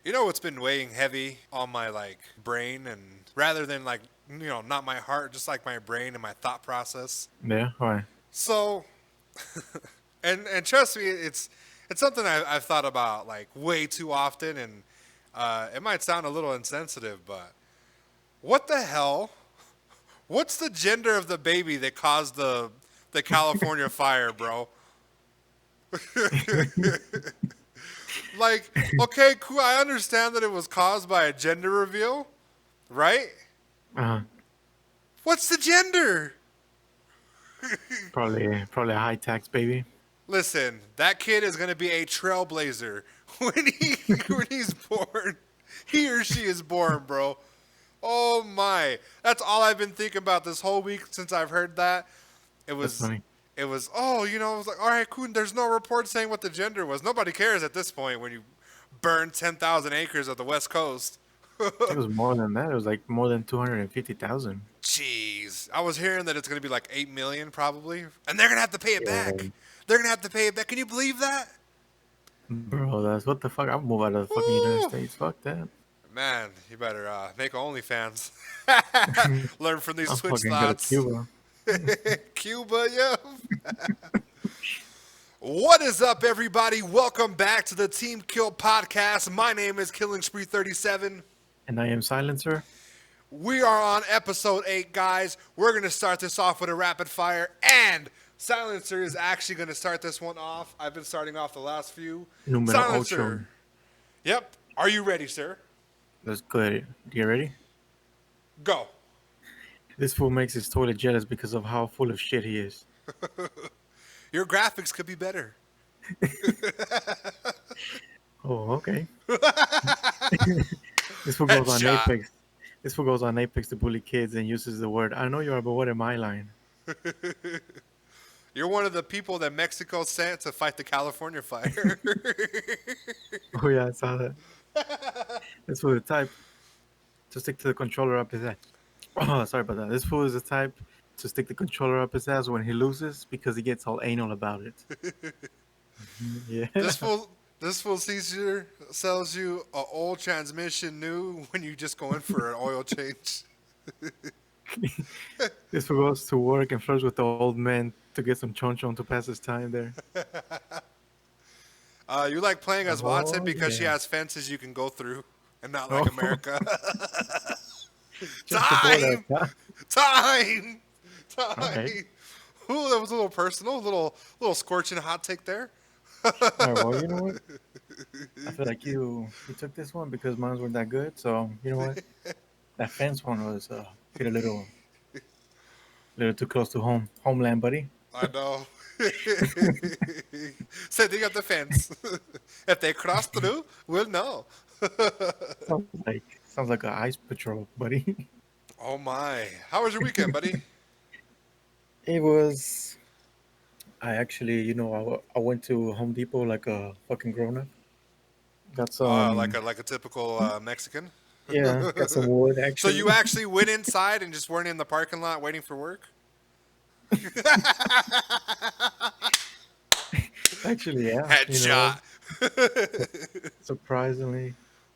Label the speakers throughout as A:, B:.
A: You know what's been weighing heavy on my brain and rather than not my heart, just like my brain and my thought process.
B: Yeah, why?
A: So, and trust me, it's something I've thought about like way too often, and it might sound a little insensitive, but what the hell? What's the gender of the baby that caused the California fire, bro? Like, okay, cool. I understand that it was caused by a gender reveal, right?
B: Uh,
A: What's the gender?
B: probably a high tax baby.
A: Listen, that kid is gonna be a trailblazer when when he's born. He or she is born, bro. Oh my. That's all I've been thinking about this whole week since I've heard that. It
B: That's
A: was
B: funny.
A: it was I was like, all right, cool. There's no report saying what the gender was. Nobody cares at this point when you burn 10,000 acres of the West Coast.
B: It was more than that. It was like more than 250,000.
A: Jeez. I was hearing that it's going to be like 8 million probably. And they're going to have to pay it
B: Yeah,
A: back. They're going to have to pay it back. Can you believe that?
B: bro, that's what the fuck. I'll move out of the fucking United
A: Woo!
B: States. Fuck that.
A: Man, you better make OnlyFans. Learn from these
B: I'll
A: Twitch
B: fucking go to
A: thoughts.
B: Cuba.
A: Cuba, yeah. What is up, everybody? Welcome back to the Team Kill podcast. My name is Killing Spree 37.
B: And I am Silencer.
A: We are on episode 8, guys. We're going to start this off with a rapid fire, and Silencer is actually going to start this one off. I've been starting off the last few.
B: Numero ocho.
A: Silencer. Yep. Are you ready, sir?
B: Let's go ahead. You ready?
A: Go.
B: This fool makes his toilet jealous because of how full of shit he is.
A: Your graphics could be better.
B: Oh, okay. This fool goes on
A: Headshot.
B: Apex. This fool goes on Apex to bully kids and uses the word, I know you are, but what am I line?
A: You're one of the people that Mexico sent to fight the California fire.
B: Oh, yeah, I saw that. This fool is the type to stick to the controller up his ass. Oh, sorry about that. This fool is the type to stick the controller up his ass when he loses because he gets all anal about it. Yeah.
A: This fool, this fool sells you a old transmission new when you just go in for an oil change.
B: This fool goes to work and flirts with the old man to get some chon chon to pass his time there.
A: You like playing as Watson
B: Oh,
A: because she
B: yeah.
A: has fences you can go through, and not like
B: Oh,
A: America.
B: just the border.
A: Time, time,
B: Okay.
A: time. Ooh, that was a little personal, little scorching hot take there.
B: All right. Well, you know what? I feel like you took this one because mine weren't that good. So you know what? That fence one was hit a little too close to homeland, buddy.
A: I know. Setting up the fence. If they cross through, we'll know.
B: Sounds like an ice patrol, buddy.
A: Oh my! How was your weekend, buddy?
B: It was. I actually, I went to Home Depot like a fucking grown up. Got
A: Like
B: some,
A: a typical Mexican.
B: yeah, got some wood
A: So
B: actually.
A: you actually went inside and just weren't in the parking lot waiting for work?
B: Actually, yeah,
A: Headshot.
B: surprisingly,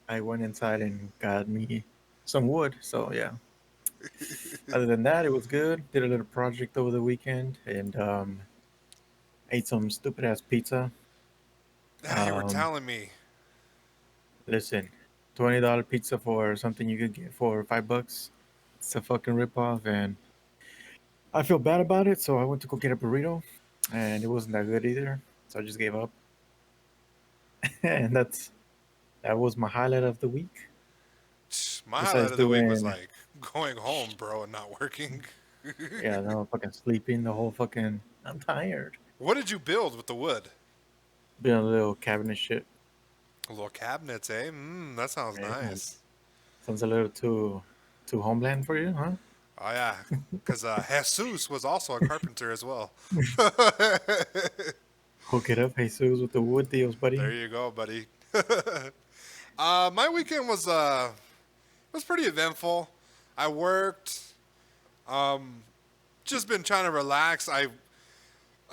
B: I went inside and got me some wood. So yeah. Other than that, it was good. Did a little project over the weekend and ate some stupid ass pizza.
A: Ah, you were
B: Um,
A: telling me.
B: listen, $20 pizza for something you could get for $5. It's a fucking ripoff, and I feel bad about it. So I went to go get a burrito, and it wasn't that good either. So I just gave up, and that was my highlight of the week.
A: My highlight
B: Besides
A: of the week was
B: doing,
A: like going home, bro, and not working.
B: yeah, no fucking sleeping the whole fucking. I'm tired.
A: What did you build with the wood?
B: Doing a little cabinet shit.
A: Little cabinets, eh? That sounds
B: Yeah,
A: nice.
B: sounds a little too homeland for you, huh?
A: Oh yeah, because Jesus was also a carpenter as well.
B: Hook it up, Jesus, with the wood deals,
A: There
B: buddy.
A: you go, buddy. My weekend was pretty eventful. I worked. Um, just been trying to relax. I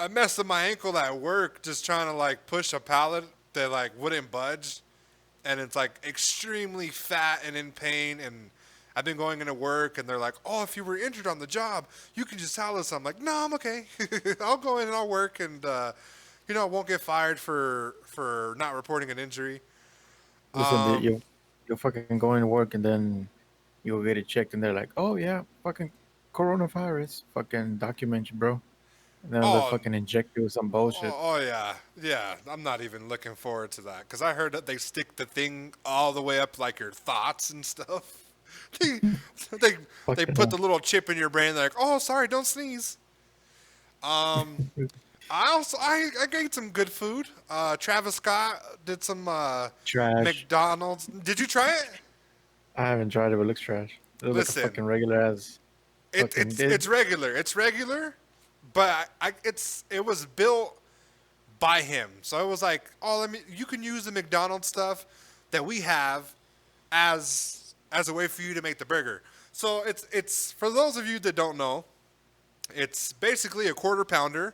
A: messed up my ankle at work just trying to like push a pallet that like wouldn't budge, and it's like extremely fat and in pain. And I've been going into work, and they're like, "Oh, if you were injured on the job, you can just tell us." I'm like, "No, I'm okay. I'll go in and I'll work, and won't get fired for not reporting an injury."
B: Listen,
A: Um,
B: you're fucking going to work and then you'll get it checked and they're like, oh yeah, fucking coronavirus, fucking document you, bro. And then they'll
A: oh,
B: fucking inject you with some bullshit.
A: oh yeah, yeah. I'm not even looking forward to that because I heard that they stick the thing all the way up like your thoughts and stuff. They they they
B: Fucking
A: put the
B: hell.
A: little chip in your brain. They're like, "Oh, sorry, don't sneeze." Um, I ate some good food. Travis Scott did some
B: Trash.
A: McDonald's. Did you try it?
B: I haven't tried it, but it looks trash. It looks like a
A: Listen,
B: fucking regular ass fucking
A: it's
B: did.
A: regular. It's regular, but it was built by him. So it was like, oh, you can use the McDonald's stuff that we have as a way for you to make the burger. So it's for those of you that don't know, it's basically a quarter pounder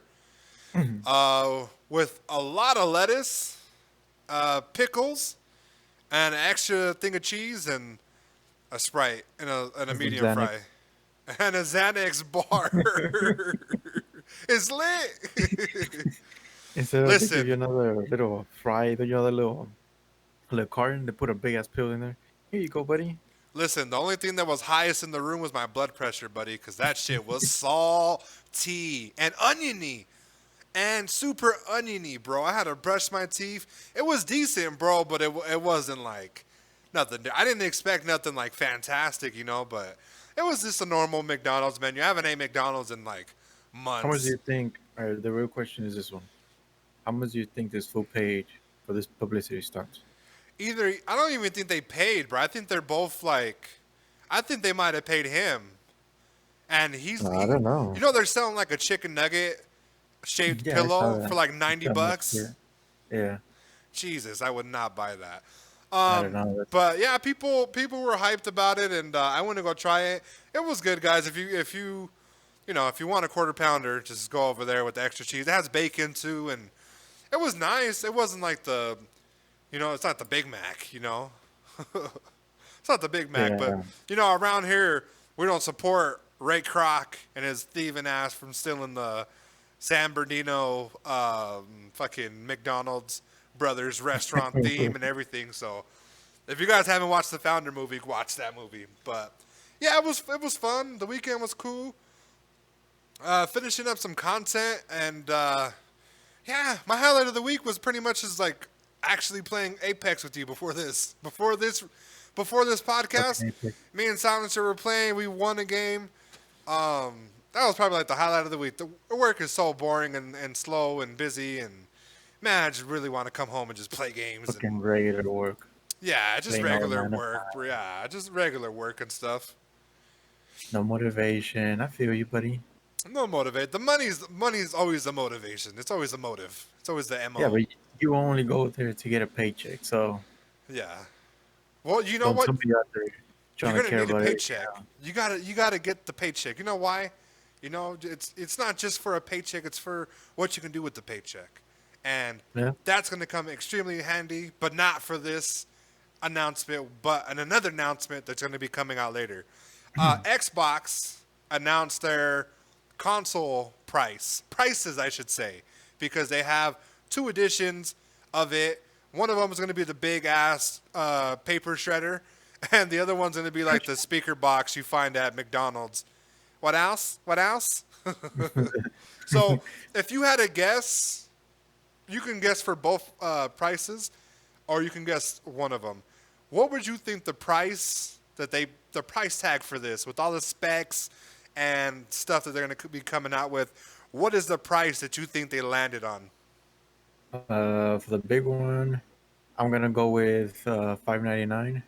A: with a lot of lettuce, pickles, and an extra thing of cheese and a Sprite and a
B: Some
A: medium
B: Xanax.
A: fry and a Xanax bar. It's lit.
B: Instead of they give you
A: Listen,
B: another little fry, they give you another little carton, they put a big ass pill in there. Here you go, buddy.
A: listen. The only thing that was highest in the room was my blood pressure, buddy, because that shit was salty and oniony. And super oniony, bro. I had to brush my teeth. It was decent, bro, but it wasn't like nothing. I didn't expect nothing like fantastic, but it was just a normal McDonald's menu. I haven't ate McDonald's in like
B: How much do
A: months.
B: you think? The real question is this one: how much do you think this full page for this publicity starts?
A: Either I don't even think they paid, bro. I think they're both like, I think they might have paid him, and
B: I don't know.
A: they're selling like a chicken nugget shaped
B: Yeah, I saw
A: pillow for
B: that.
A: like 90
B: That much,
A: bucks.
B: yeah. Yeah,
A: Jesus, I would not buy that.
B: I don't know.
A: But yeah, people were hyped about it, and I went to go try it. It was good, guys. If you want a quarter pounder, just go over there with the extra cheese. It has bacon too, and it was nice. It wasn't like it's not the Big Mac. It's not the Big Mac, but
B: Yeah,
A: around here we don't support Ray Kroc and his thieving ass from stealing the San Bernardino fucking McDonald's brothers restaurant theme and everything. So if you guys haven't watched the Founder movie, watch that movie. But yeah, it was fun. The weekend was cool. Finishing up some content, and yeah, my highlight of the week was pretty much just like actually playing Apex with you before this
B: fucking
A: podcast.
B: Apex.
A: Me and Silencer were playing. We won a game. That was probably like the highlight of the week. The work is so boring and slow and busy, and man, I just really want to come home and just play games and
B: Fucking regular work.
A: yeah, just
B: Plain old
A: regular
B: 9 to 5.
A: work. Yeah, just regular work and stuff.
B: No motivation. I feel you, buddy.
A: No motivate. The money's always the motivation. It's always the motive. It's always the
B: Yeah,
A: mo.
B: but you only go there to get a paycheck, so
A: Yeah. Well, you know
B: don't
A: what?
B: tell me out there
A: You're
B: trying to
A: gonna
B: care
A: need a
B: about everything
A: paycheck.
B: else.
A: You gotta get the paycheck. You know why? It's not just for a paycheck. It's for what you can do with the paycheck, and
B: Yeah.
A: that's gonna come extremely handy. But not for this announcement, but another announcement that's gonna be coming out later. Xbox announced their console prices, I should say, because they have two editions of it. One of them is going to be the big ass paper shredder, and the other one's going to be like the speaker box you find at McDonald's. What else? What else? So, if you had a guess, you can guess for both prices, or you can guess one of them. What would you think the price tag for this, with all the specs and stuff that they're going to be coming out with? What is the price that you think they landed on?
B: For the big one, I'm gonna go with 5.99,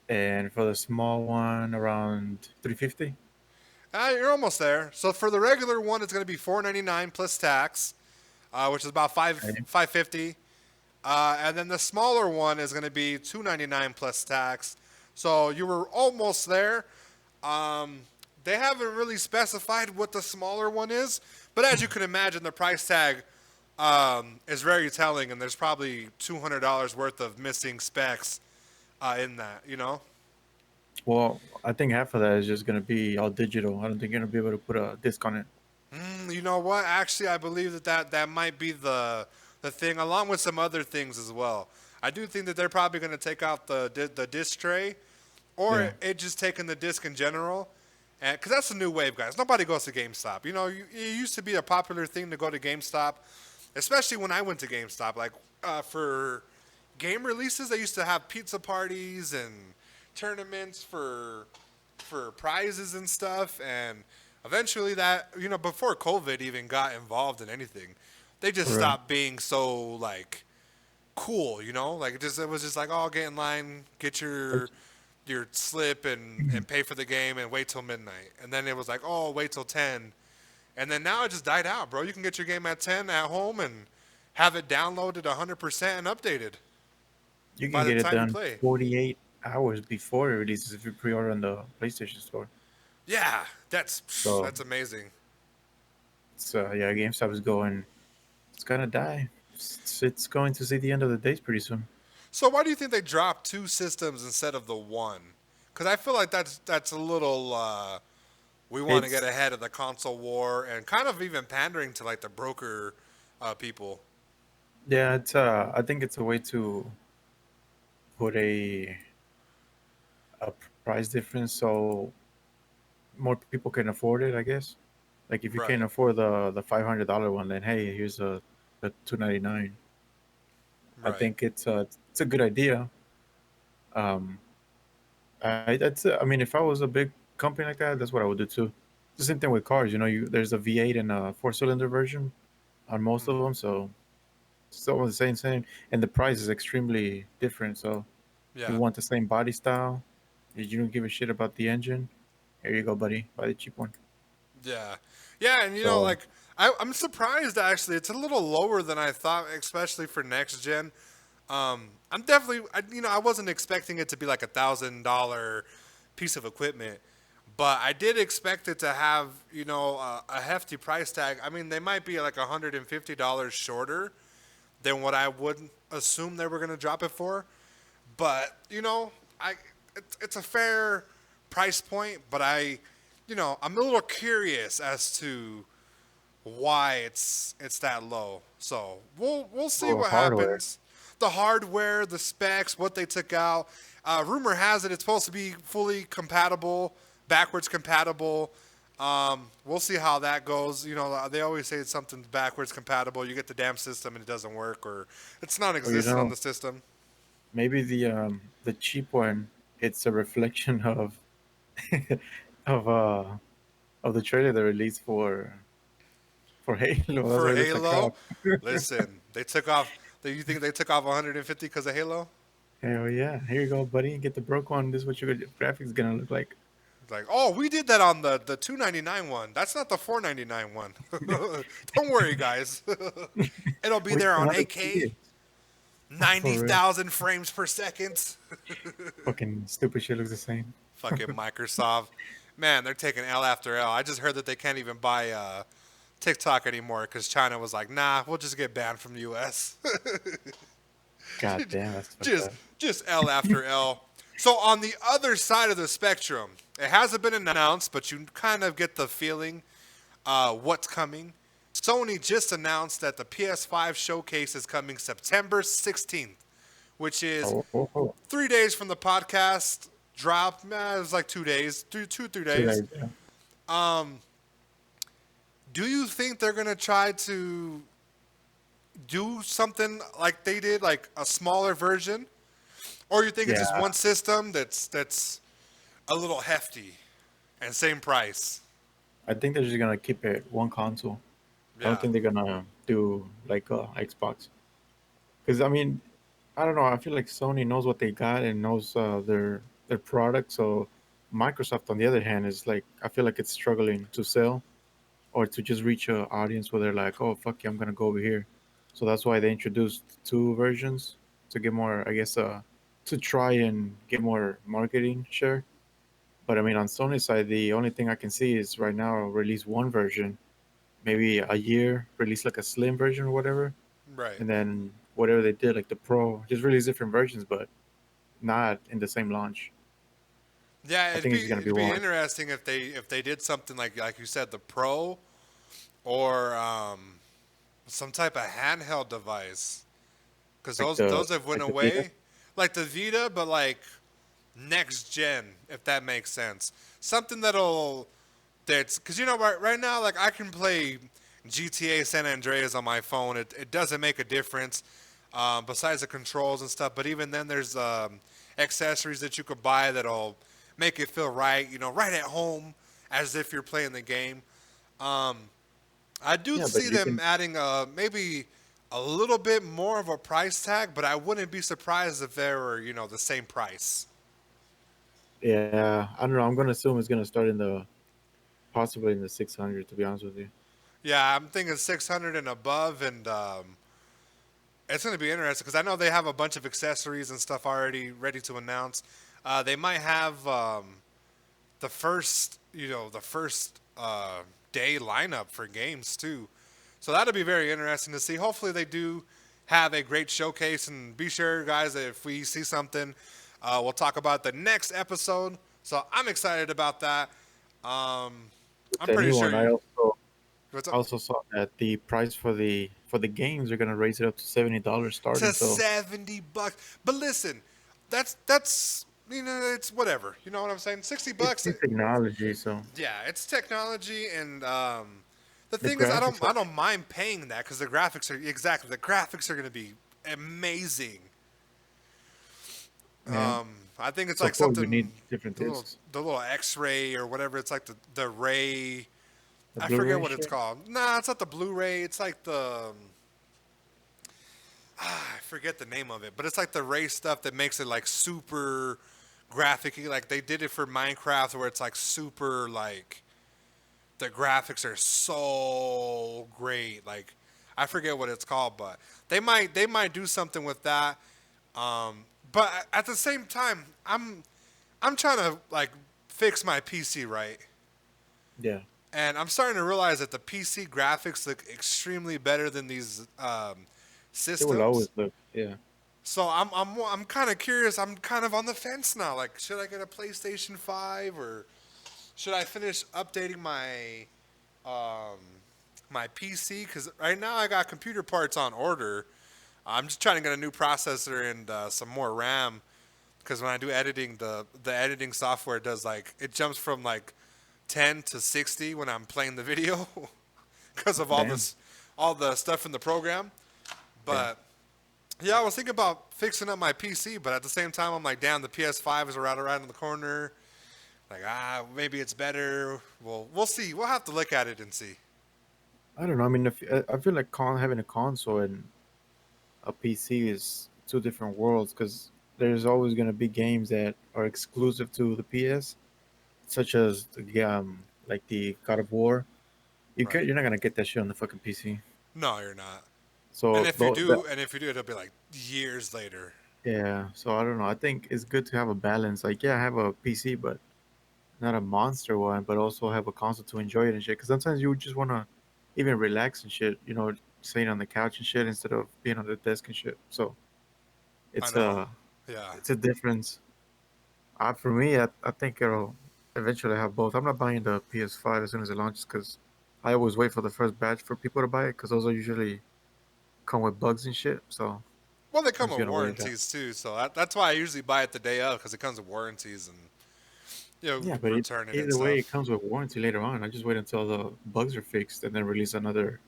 B: and for the small one, around 3.50.
A: You're almost there. So for the regular one, it's going to be $4.99 plus tax, which is about
B: Okay.
A: 5.50. And then the smaller one is going to be $2.99 plus tax. So you were almost there. They haven't really specified what the smaller one is, but as you can imagine, the price tag is very telling, and there's probably $200 worth of missing specs in that. You know.
B: Well, I think half of that is just gonna be all digital. I don't think you're gonna be able to put a disc on it.
A: You know what? Actually, I believe that might be the thing, along with some other things as well. I do think that they're probably going to take out the disc tray, or
B: Yeah.
A: it just taking the disc in general, and because that's the new wave, guys. Nobody goes to GameStop. You know, it used to be a popular thing to go to GameStop, especially when I went to GameStop. Like for game releases, they used to have pizza parties and tournaments for prizes and stuff, and eventually that, before COVID even got involved in anything, they just
B: Right.
A: stopped being so like cool, like it was just like, oh, get in line, get your slip and pay for the game and wait till midnight. And then it was like, oh, wait till 10. And then now it just died out, bro. You can get your game at 10 at home and have it downloaded 100% and updated
B: You
A: by
B: can
A: the
B: get it
A: time you
B: done
A: play.
B: 48 hours before it releases if you pre-order on the PlayStation Store.
A: Yeah,
B: So
A: that's amazing.
B: yeah, GameStop is going. It's gonna die. It's going to see the end of the days pretty soon.
A: So why do you think they dropped two systems instead of the one? Because I feel like that's a little. We want to get
B: It's
A: ahead of the console war and kind of even pandering to like the broker people.
B: yeah. It's I think it's a way to put a price difference so more people can afford it. I guess. Like if you can't
A: Right.
B: afford the $500 one, then hey, here's a 299. I
A: Right.
B: think it's a good idea. Um, I mean, if I was a big company like that, that's what I would do too. The same thing with cars. There's a V8 and a four-cylinder version on most of
A: Hmm.
B: them, so it's almost the same, and the price is extremely different. So if you
A: Yeah.
B: want the same body style, if you don't give a shit about the engine, here you go, buddy. Buy the cheap one.
A: Yeah. Yeah, and
B: So
A: like I'm surprised actually. It's a little lower than I thought, especially for next gen. I'm definitely, I wasn't expecting it to be like $1,000 piece of equipment, but I did expect it to have, a hefty price tag. I mean, they might be like $150 shorter than what I would assume they were going to drop it for. But I it's a fair price point. But I'm a little curious as to why it's that low. So we'll see
B: for
A: what
B: hardware,
A: happens. The hardware, the specs, what they took out. Rumor has it it's supposed to be fully compatible, backwards compatible. We'll see how that goes. They always say it's something backwards compatible. You get the damn system and it doesn't work, or it's
B: or
A: non-existent on the system.
B: maybe the cheap one, it's a reflection of of uh of the trailer they released for Halo. That's
A: For
B: why it looks like crap.
A: Halo, listen, they took off. You think they took off 150 because of Halo?
B: Hell yeah! Here you go, buddy. Get the broke one. This is what your graphics gonna look like.
A: It's like, oh, we did that on the 299 one. That's not the 499 one. Don't worry, guys. It'll be
B: We
A: there
B: still
A: on
B: have it. See
A: 8K,
B: it. For real.
A: 90,000 frames per second.
B: Fucking stupid shit looks the same.
A: Fucking Microsoft. Man, they're taking L after L. I just heard that they can't even buy TikTok anymore because China was like, nah, we'll just get banned from the US.
B: God damn, that's fucked
A: just
B: up.
A: just L after L. So on the other side of the spectrum, it hasn't been announced, but you kind of get the feeling what's coming. Sony just announced that the PS5 Showcase is coming September 16th, which is
B: Oh.
A: 3 days from the podcast drop. It was like 2 days, 3
B: Today,
A: days.
B: yeah.
A: Do you think they're gonna try to do something like they did, like a smaller version, or you think it's just
B: Yeah,
A: one system that's a little hefty and same price?
B: I think they're just gonna keep it one console. I don't
A: Yeah.
B: think they're gonna do like Xbox. Because I mean, I don't know. I feel like Sony knows what they got and knows their product. So Microsoft, on the other hand, is like I feel like it's struggling to sell or to just reach a audience where they're like, oh fuck yeah, I'm gonna go over here. So that's why they introduced two versions to get more, I guess, to try and get more marketing share. But I mean, on Sony's side, the only thing I can see is right now release one version, maybe a year, release like a slim version or whatever,
A: Right.
B: and then whatever they did, like the Pro, just release different versions, but not in the same launch.
A: Yeah,
B: I think it's just gonna be
A: it'd be
B: one.
A: interesting if they did something like you said, the Pro or some type of handheld device, because
B: Like the
A: those have went
B: like the Vita.
A: away, like the Vita, but like next gen, if that makes sense. Something that's because right now, like I can play GTA San Andreas on my phone. It doesn't make a difference, besides the controls and stuff. But even then, there's accessories that you could buy that'll make it feel right, right at home, as if you're playing the game. Um, I do
B: Yeah, but
A: see
B: you
A: them
B: can.
A: adding maybe a little bit more of a price tag, but I wouldn't be surprised if they were, the same price.
B: Yeah, I don't know. I'm gonna assume it's gonna start in the possibly in the 600. To be honest with you.
A: Yeah, I'm thinking 600 and above, and it's going to be interesting because I know they have a bunch of accessories and stuff already ready to announce. They might have the first day lineup for games too. So that'll be very interesting to see. Hopefully they do have a great showcase, and be sure, guys, that if we see something, we'll talk about the next episode. So I'm excited about that. Um,
B: With
A: I'm
B: the
A: pretty
B: new
A: sure
B: one,
A: you. What's up?
B: also saw that the price for the games are gonna raise it up to $70 starting.
A: To
B: So
A: $70. But listen, that's it's whatever. You know what I'm saying? 60
B: it's
A: bucks.
B: new technology, so
A: Yeah, it's technology, and the
B: the
A: thing is,
B: graphics
A: I
B: are
A: don't mind paying that because the graphics are going to be amazing.
B: yeah.
A: I think it's
B: So
A: like
B: of course we need
A: something
B: different discs.
A: the little X-ray or whatever. It's like the ray.
B: The
A: I forget
B: Blu-ray
A: what it's
B: shit.
A: called. Nah, it's not the Blu-ray. It's like the I forget the name of it, but it's like the ray stuff that makes it like super graphic. Like they did it for Minecraft, where it's like super like the graphics are so great. Like I forget what it's called, but they might do something with that. But at the same time, I'm trying to like fix my PC right,
B: Yeah,
A: and I'm starting to realize that the PC graphics look extremely better than these
B: they will always
A: systems.
B: look. Yeah,
A: So I'm kind of curious. I'm kind of on the fence now. Like, should I get a PlayStation 5, or should I finish updating um, my PC? Because right now I got computer parts on order. I'm just trying to get a new processor and some more RAM. Because when I do editing, the editing software does like it jumps from like 10 to 60 when I'm playing the video because of
B: damn.
A: all the stuff in the program.
B: Yeah,
A: But yeah, I was thinking about fixing up my PC, but at the same time, I'm like, damn, the PS5 is right in the corner. Like, maybe it's better. Well, we'll see. We'll have to look at it and see.
B: I don't know. I mean, if I feel like having a console and a PC is two different worlds because there's always gonna be games that are exclusive to the PS, such as like the God of War.
A: Right.
B: You're not gonna get that shit on the fucking PC.
A: No, you're not. And
B: So
A: if you
B: though
A: do, it'll be like years later.
B: yeah, so I don't know. I think it's good to have a balance. Like, yeah, I have a PC, but not a monster one, but also have a console to enjoy it and shit. Because sometimes you just want to even relax and shit, sitting on the couch and shit instead of being on the desk and shit. So
A: I
B: it's
A: know.
B: a
A: Yeah.
B: it's a difference. For me, I think it'll eventually have both. I'm not buying the PS5 as soon as it launches because I always wait for the first batch for people to buy it because those are usually come with bugs and shit. So
A: Well, they
B: I'm
A: come
B: just
A: with
B: gonna wait it out.
A: warranties too, so that's why I usually buy it the day of because it comes with warranties and
B: Yeah, but
A: return it and
B: either way, it
A: stuff.
B: comes with warranty later on. I just wait until the bugs are fixed and then release another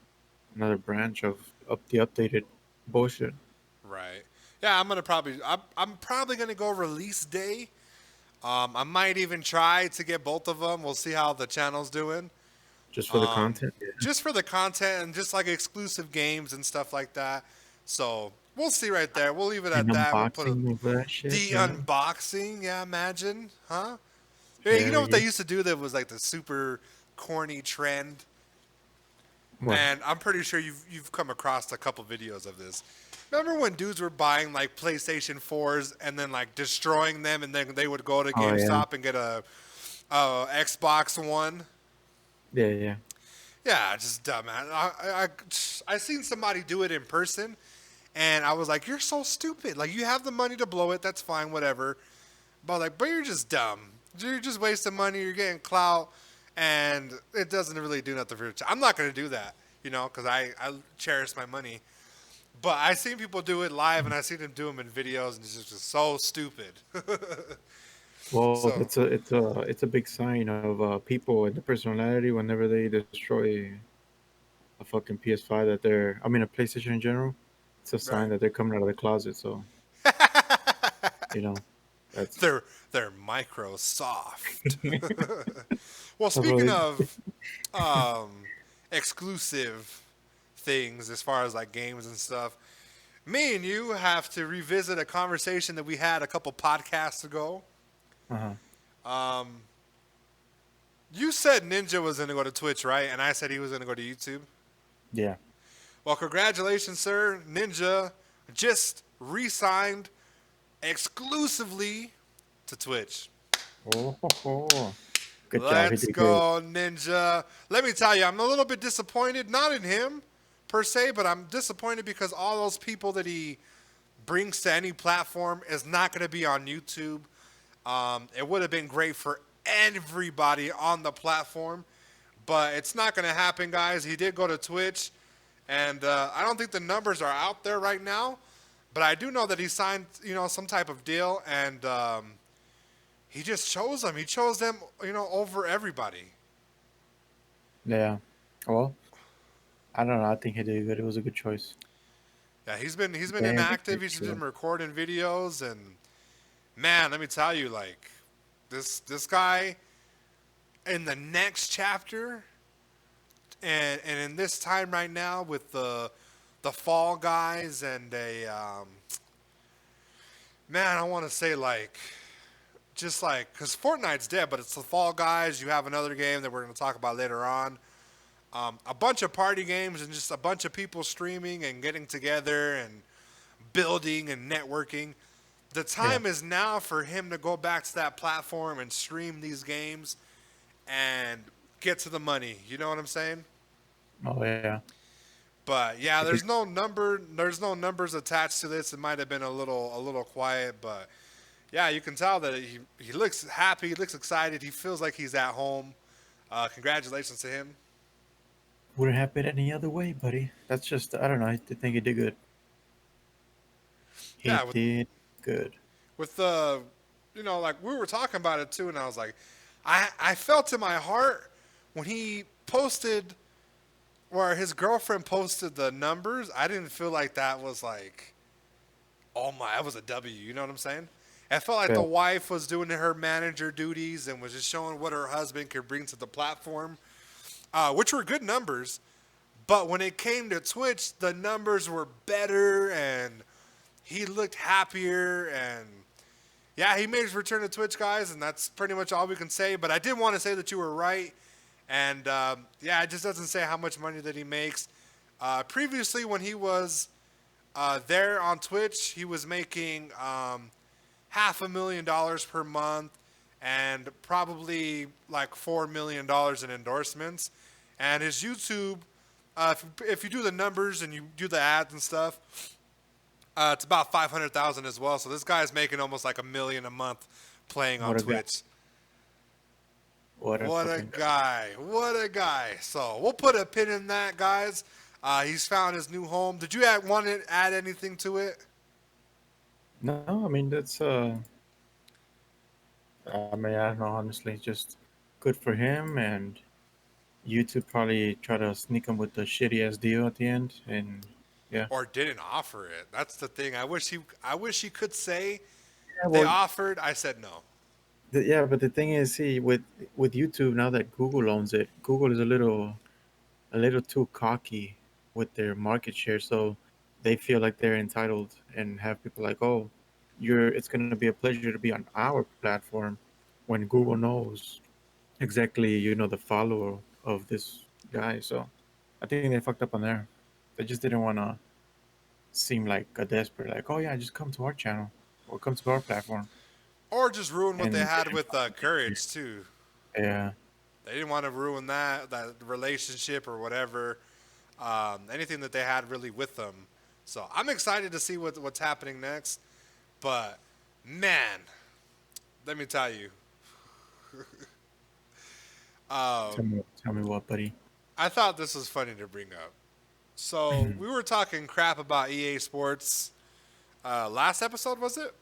B: branch of the updated bullshit
A: Right. Yeah, I'm probably gonna go release day. I might even try to get both of them. We'll see how the channel's doing.
B: just for the content. Yeah.
A: Just for the content and just like exclusive games and stuff like that. So we'll see right there. We'll leave it
B: And
A: at that. We'll put
B: unboxing of that shit.
A: the
B: Yeah.
A: unboxing. Yeah, imagine, huh? Hey, you
B: Hell
A: know what
B: yeah.
A: they used to do that was like the super corny trend,
B: What?
A: and I'm pretty sure you've come across a couple videos of this. Remember when dudes were buying like PlayStation 4s and then like destroying them, and then they would go to
B: Oh yeah.
A: GameStop and get a Xbox One?
B: Yeah, yeah.
A: Yeah, just dumb, man. I seen somebody do it in person, and I was like, "You're so stupid. Like, you have the money to blow it. That's fine, whatever." But you're just dumb. You're just wasting money. You're getting clout, and it doesn't really do nothing for your. I'm not gonna do that, because I cherish my money. But I seen people do it live, and I seen them do them in videos, and it's just so stupid.
B: Well,
A: So
B: it's a big sign of people and the personality whenever they destroy a fucking PS5 that they're, I mean, a PlayStation in general. It's a sign
A: right.
B: that they're coming out of the closet. So you know, that's
A: They're Microsoft. Well,
B: that's what
A: speaking
B: they.
A: of exclusive things as far as like games and stuff, me and you have to revisit a conversation that we had a couple podcasts ago.
B: Uh-huh.
A: Um, you said Ninja was going to go to Twitch, right? And I said he was going to go to YouTube.
B: Yeah.
A: Well, congratulations, sir. Ninja just re signed exclusively to Twitch.
B: Oh, ho, ho. Good job. He
A: Let's
B: did great.
A: go, Ninja. Let me tell you, I'm a little bit disappointed, not in him per se, but I'm disappointed because all those people that he brings to any platform is not going to be on YouTube. It would have been great for everybody on the platform, but it's not going to happen, guys. He did go to Twitch, and I don't think the numbers are out there right now, but I do know that he signed, some type of deal, and he just chose them. He chose them, over everybody.
B: Yeah. Well, I don't know. I think he did good. It was a good choice.
A: Yeah, he's been
B: Damn
A: inactive.
B: good
A: He's been
B: choice.
A: recording videos, and man, let me tell you, like this guy in the next chapter, and in this time right now with the Fall Guys and a man, I want to say like just like because Fortnite's dead, but it's the Fall Guys. You have another game that we're going to talk about later on. A bunch of party games and just a bunch of people streaming and getting together and building and networking. The
B: Yeah.
A: time is now for him to go back to that platform and stream these games and get to the money. You know what I'm saying?
B: Oh yeah.
A: But yeah,
B: I think
A: there's no numbers attached to this. It might have been a little quiet, but yeah, you can tell that he looks happy, he looks excited, he feels like he's at home. Congratulations to him.
B: wouldn't happen any other way, buddy. That's just I don't know. I think he did good. He
A: Yeah,
B: did good.
A: with the like we were talking about it too, and I was like, I felt in my heart when he posted where his girlfriend posted the numbers. I didn't feel like that was like, oh my, that was a W. You know what I'm saying? I felt like the
B: Yeah.
A: wife was doing her manager duties and was just showing what her husband could bring to the platform, which were good numbers. But when it came to Twitch, the numbers were better and he looked happier. And yeah, he made his return to Twitch, guys, and that's pretty much all we can say. But I did want to say that you were right. And yeah, it just doesn't say how much money that he makes. Previously, when he was there on Twitch, he was making $500,000 per month and probably like $4 million in endorsements. And his YouTube, if you do the numbers and you do the ads and stuff, it's about 500,000 as well. So this guy's making almost like $1 million a month playing on
B: What a guy.
A: Twitch.
B: What a
A: What a
B: fucking guy.
A: guy. What a guy. So we'll put a pin in that, guys. He's found his new home. Did you want to add anything to it?
B: No, I mean that's I mean I don't know honestly, just good for him and YouTube probably try to sneak him with the shitty ass deal at the end and yeah.
A: Or didn't offer it? That's the thing. I wish he could say
B: Yeah,
A: they
B: well,
A: offered. I said no.
B: yeah, but the thing is, see, with YouTube now that Google owns it, Google is a little too cocky with their market share, so they feel like they're entitled and have people like, oh, you're it's going to be a pleasure to be on our platform when Google knows exactly, the follower of this guy. So I think they fucked up on there. They just didn't want to seem like a desperate, like, oh yeah, just come to our channel or come to our platform.
A: Or just ruin what they
B: And
A: had with Courage too.
B: yeah,
A: They didn't want to ruin that relationship or whatever, anything that they had really with them. So I'm excited to see what's happening next. But man, let me tell you,
B: Tell me what, buddy.
A: I thought this was funny to bring up. So we were talking crap about EA Sports last episode, was it?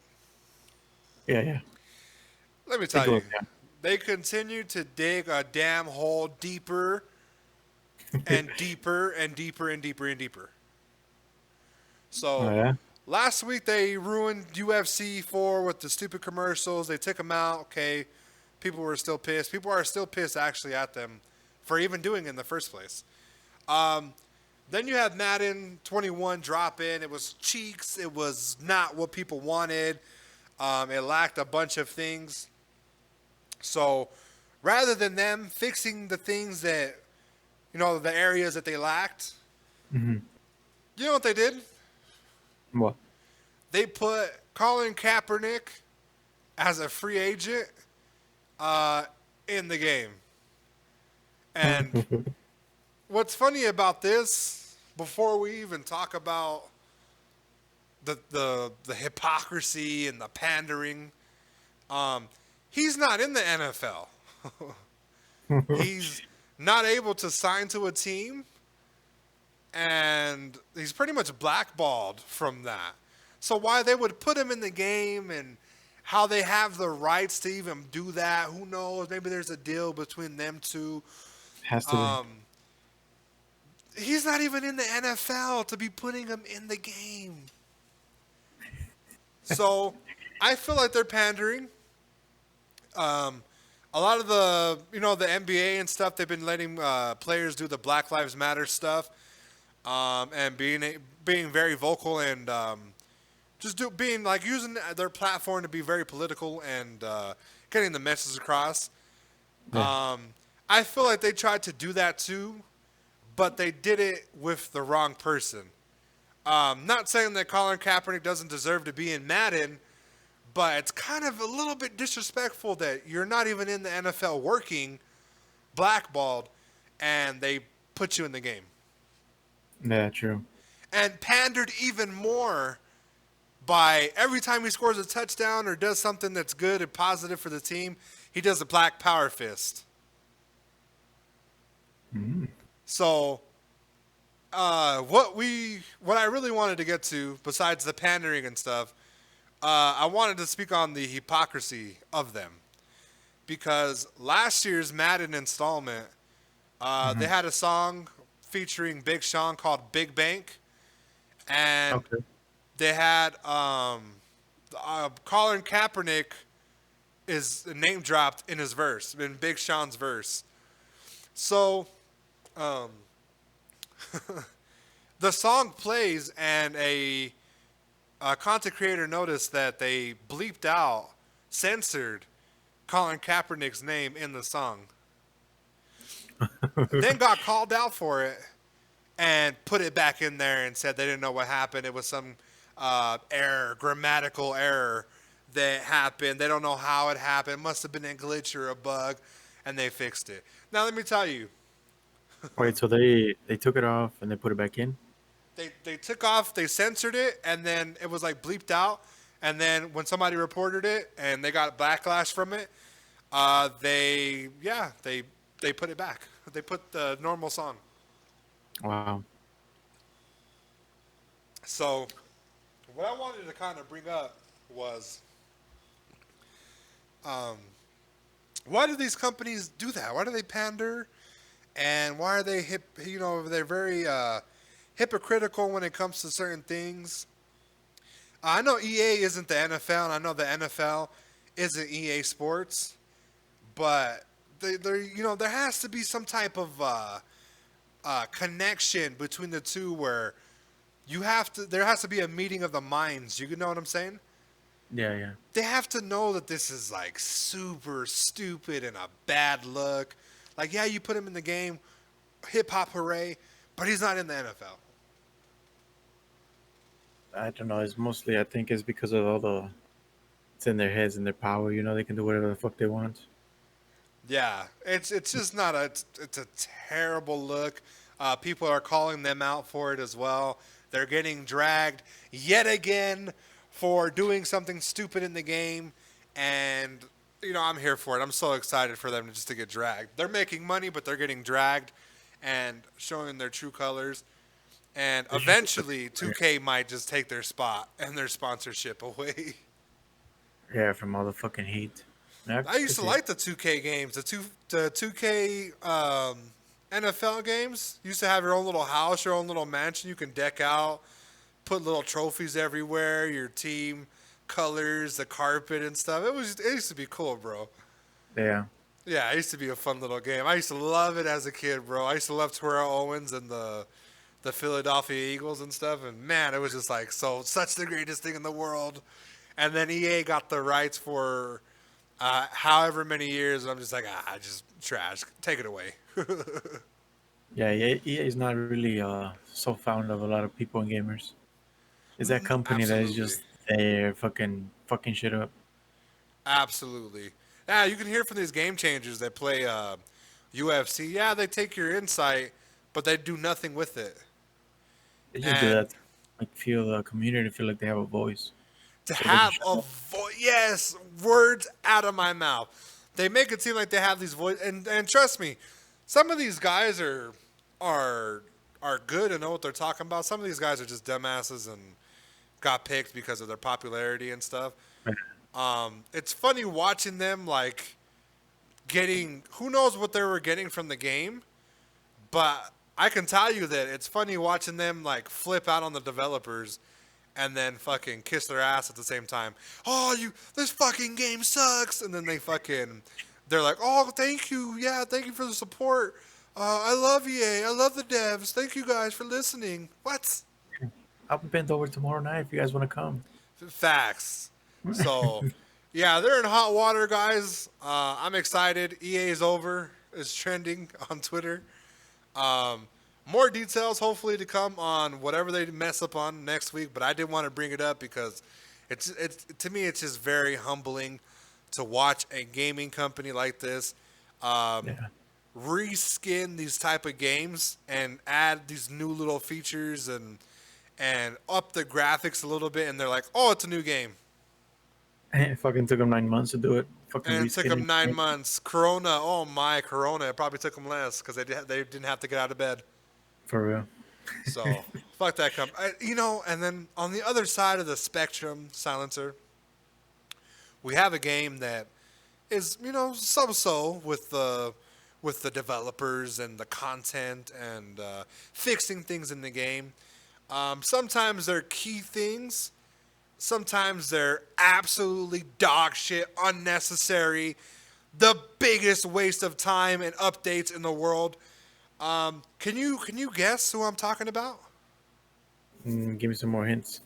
B: Yeah, yeah.
A: Let me
B: It
A: tell
B: goes
A: you, they continue to dig a damn hole deeper
B: down.
A: and deeper and deeper and deeper and deeper.
B: Oh
A: So
B: yeah.
A: last week they ruined UFC 4 with the stupid commercials. They took them out. Okay, people were still pissed. People are still pissed actually at them for even doing it in the first place. Um, then you have Madden 21 drop in. It was cheeks. It was not what people wanted. It lacked a bunch of things. So rather than them fixing the things that, the areas that they lacked,
B: Hmm.
A: you know what they did?
B: What?
A: They put Colin Kaepernick as a free agent uh, in the game. And what's funny about this, before we even talk about the hypocrisy and the pandering, he's not in the NFL. He's not able to sign to a team, and he's pretty much blackballed from that. So why they would put him in the game and how they have the rights to even do that, who knows? Maybe there's a deal between them two.
B: Has to be.
A: Um, he's not even in the NFL to be putting him in the game. So I feel like they're pandering. A lot of the NBA and stuff, they've been letting players do the Black Lives Matter stuff, and being very vocal and being like using their platform to be very political and getting the message across.
B: Yeah.
A: I feel like they tried to do that too, but they did it with the wrong person. Not saying that Colin Kaepernick doesn't deserve to be in Madden, but it's kind of a little bit disrespectful that you're not even in the NFL working, blackballed, and they put you in the game.
B: Yeah, true.
A: And pandered even more by every time he scores a touchdown or does something that's good and positive for the team, he does a black power fist.
B: Mm.
A: So, what I really wanted to get to, besides the pandering and stuff, I wanted to speak on the hypocrisy of them, because last year's Madden installment, they had a song featuring Big Sean called "Big Bank," and
B: Okay.
A: they had Colin Kaepernick is name dropped in his verse, in Big Sean's verse. So, um, the song plays, and a content creator noticed that they bleeped out, censored Colin Kaepernick's name in the song. Then got called out for it and put it back in there and said they didn't know what happened. It was some error, grammatical error that happened. They don't know how it happened. It must have been a glitch or a bug, and they fixed it. Now let me tell you,
B: Wait, so they took it off and they put it back in?
A: they took off, they censored it, and then it was like bleeped out. And then when somebody reported it and they got backlash from it, they put it back. They put the normal song.
B: Wow.
A: So what I wanted to kind of bring up was, why do these companies do that? Why do they pander? And why are they they're very hypocritical when it comes to certain things. I know EA isn't the NFL, and I know the NFL isn't EA Sports, but there has to be some type of connection between the two where there has to be a meeting of the minds. You know what I'm saying?
B: Yeah, yeah.
A: They have to know that this is like super stupid and a bad look. Like, yeah, you put him in the game, hip hop hooray, but he's not in the NFL.
B: I don't know. It's mostly, I think, it's because of all the. It's in their heads and their power. You know, they can do whatever the fuck they want.
A: Yeah, it's just not a it's a terrible look. People are calling them out for it as well. They're getting dragged yet again for doing something stupid in the game, and I'm here for it. I'm so excited for them just to get dragged. They're making money, but they're getting dragged and showing their true colors. And
B: They should put
A: eventually, 2K might just take their spot and their sponsorship away.
B: yeah, from all the fucking heat. Yeah,
A: I
B: I
A: used to
B: see it.
A: like the 2K games. The 2K NFL games used to have your own little house, your own little mansion you can deck out, put little trophies everywhere, your team colors, the carpet and stuff. It used to be cool, bro.
B: Yeah.
A: Yeah, it used to be a fun little game. I used to love it as a kid, bro. I used to love Terrell Owens and the Philadelphia Eagles and stuff. And man, it was just like such the greatest thing in the world. And then EA got the rights for however many years. I'm just like, just trash. Take it away.
B: Yeah, EA is not really so fond of a lot of people and gamers. It's that company that is
A: Absolutely.
B: just there fucking shit up.
A: Absolutely. Yeah, you can hear from these game changers that play UFC. Yeah, they take your insight, but they do nothing with it.
B: They just do
A: And
B: that to like feel the community feel like they have a voice.
A: to
B: So they can
A: have
B: shut
A: a
B: up.
A: yes, words out of my mouth. They make it seem like they have these voice, and trust me, some of these guys are are good and know what they're talking about. Some of these guys are just dumbasses and got picked because of their popularity and stuff. It's funny watching them like getting who knows what they were getting from the game, but I can tell you that it's funny watching them like flip out on the developers and then fucking kiss their ass at the same time. Oh, this fucking game sucks, and then they're like, oh, thank you, yeah, thank you for the support. I love EA, I love the devs. Thank you guys for listening. What?
B: I'll be bent over tomorrow night if you guys want to come.
A: Facts. So, yeah, they're in hot water, guys. I'm excited. EA is over. It's trending on Twitter. Um, More details hopefully to come on whatever they mess up on next week. But I did want to bring it up because it's to me it's just very humbling to watch a gaming company like this um,
B: Yeah.
A: reskin these type of games and add these new little features and up the graphics a little bit, and they're like, "Oh, it's a new game."
B: It fucking took them 9 months to do it. Fucking
A: And it took them
B: reskinning.
A: 9 months. Corona, oh my, Corona. It probably took them less because they didn't have to get out of bed.
B: For real.
A: So fuck that company. And then on the other side of the spectrum, Silencer, we have a game that is so-so with the developers and the content and fixing things in the game. Sometimes they're key things. Sometimes they're absolutely dog shit, unnecessary, the biggest waste of time and updates in the world. Can you guess who I'm talking about?
B: Give me some more hints.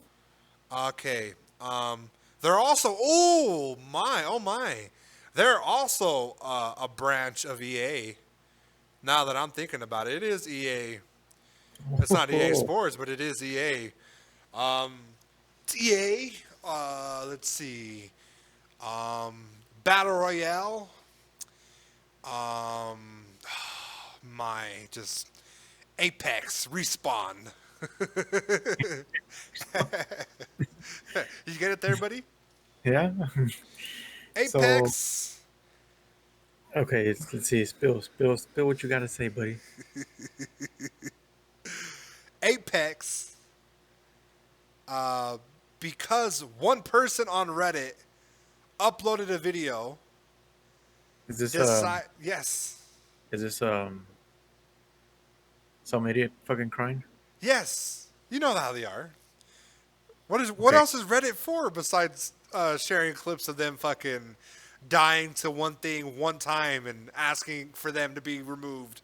A: Okay. They're also oh my, they're also a branch of EA. Now that I'm thinking about it, it is EA. It's not EA
B: Oh,
A: Sports, but it is EA. Um, it's EA. Let's see. Um, Battle Royale. Um, my just Apex Respawn. You get it there, buddy?
B: yeah. So
A: Apex.
B: okay, let's see. Spill what you gotta say, buddy.
A: Apex. Uh, because one person on Reddit uploaded a video.
B: Is this
A: Decide. Yes.
B: is this some idiot fucking crying?
A: Yes. You know how they are. What
B: Okay.
A: else is Reddit for besides sharing clips of them fucking dying to one thing one time and asking for them to be removed?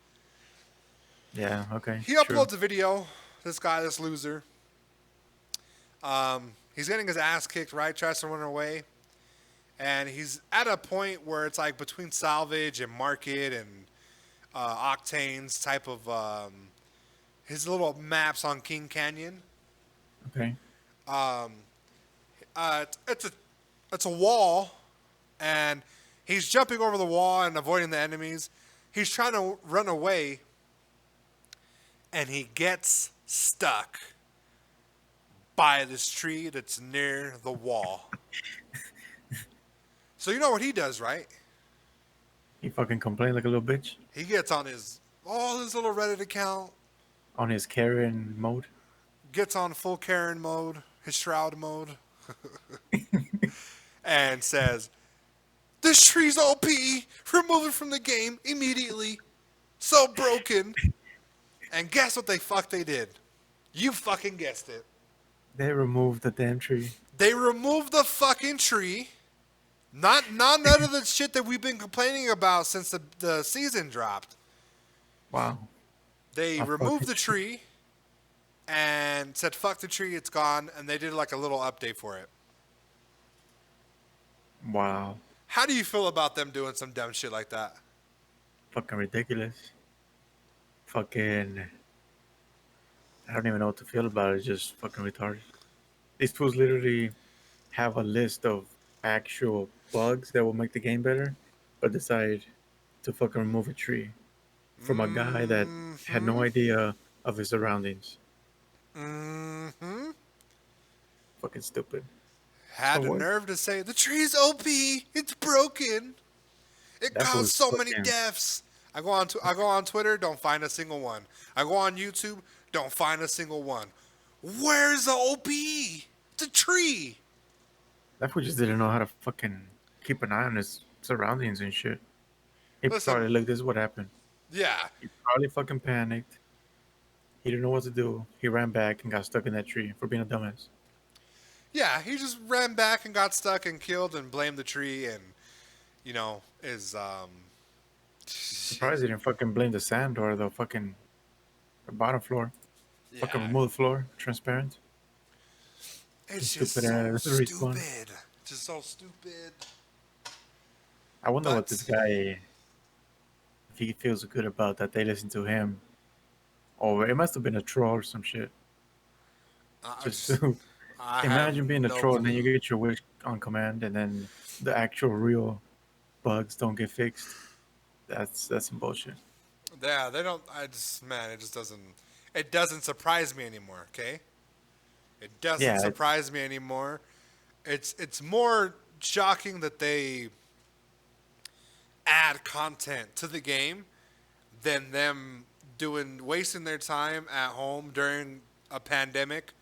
B: Yeah. Okay.
A: He
B: True.
A: uploads a video. This loser. He's getting his ass kicked. Right, tries to run away, and he's at a point where it's like between salvage and market and octanes type of his little maps on King Canyon.
B: Okay.
A: Um, it's a wall, and He's jumping over the wall and avoiding the enemies. He's trying to run away, and he gets stuck by this tree that's near the wall. So you know what he does, right?
B: He fucking complained like a little bitch
A: He gets on his little Reddit account,
B: on his Karen mode.
A: gets on full Karen mode, his shroud mode, and says, "This tree's OP. Remove it from the game immediately. So broken." And guess what they did? You fucking guessed it.
B: They removed the damn tree.
A: They removed the fucking tree. Not none of the shit that we've been complaining about since the season dropped.
B: Wow.
A: They
B: A
A: removed
B: fucking
A: the tree and said, "Fuck the tree, it's gone." And they did like a little update for it.
B: Wow.
A: How do you feel about them doing some dumb shit like that?
B: Fucking ridiculous. Fucking. I don't even know what to feel about it. It's just fucking retarded. These fools literally have a list of actual bugs that will make the game better, but decide to fucking remove a tree from a guy that had no
A: Mm-hmm.
B: idea of his surroundings.
A: Mm-hmm.
B: Fucking stupid. So
A: Had the
B: what?
A: nerve to say, "The tree's OP. It's broken. It
B: That
A: caused
B: was
A: so many
B: fucking.
A: deaths." I go on Twitter, don't find a single one. I go on YouTube, don't find a single one. Where's the OP? It's a tree.
B: That fool just didn't know how to fucking keep an eye on his surroundings and shit. He
A: Listen,
B: probably look. This is what happened.
A: yeah,
B: He probably fucking panicked. He didn't know what to do. He ran back and got stuck in that tree for being a dumbass.
A: yeah. He just ran back and got stuck and killed and blamed the tree and is shit.
B: Surprised he didn't fucking blame the sand or the fucking the bottom floor. Fucking
A: Yeah,
B: remove the floor, transparent.
A: it's just
B: Stupid
A: so
B: ass respawn.
A: stupid. Just so stupid.
B: I wonder what this
A: But
B: guy, if he feels good about that they listen to him. Or it must have been a troll or some shit.
A: I
B: Just
A: just
B: to
A: I have
B: imagine being a
A: no
B: troll and then you
A: clue.
B: get your wish on command and then the actual real bugs don't get fixed. That's some bullshit.
A: Yeah, they don't. I just man, it just doesn't. It doesn't surprise me anymore. Okay, it doesn't
B: Yeah,
A: surprise me anymore. It's more shocking that they add content to the game than them doing wasting their time at home during a pandemic.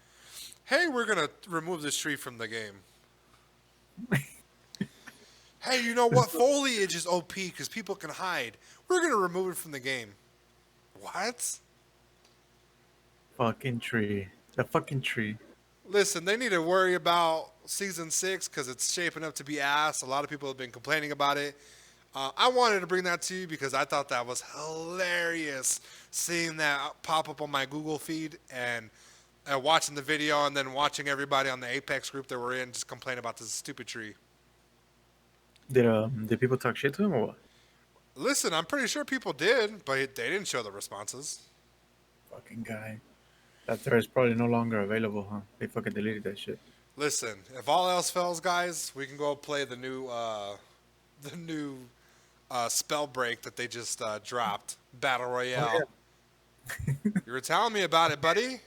A: Hey, we're gonna remove this tree from the game. Hey, you know what? Foliage is OP because people can hide. We're gonna remove it from the game. What?
B: fucking tree. The fucking tree.
A: Listen, they need to worry about season 6 because it's shaping up to be ass. A lot of people have been complaining about it. I wanted to bring that to you because I thought that was hilarious seeing that pop up on my Google feed and watching the video and then watching everybody on the Apex group that we're in just complain about this stupid tree.
B: Did people talk shit to him or what?
A: Listen, I'm pretty sure people did, but they didn't show the responses.
B: Fucking guy. That thread is probably no longer available, huh? They fucking deleted that shit.
A: Listen, if all else fails, guys, we can go play the new Spellbreak that they just dropped, Battle
B: Oh
A: Royale.
B: yeah.
A: You were telling me about it, buddy.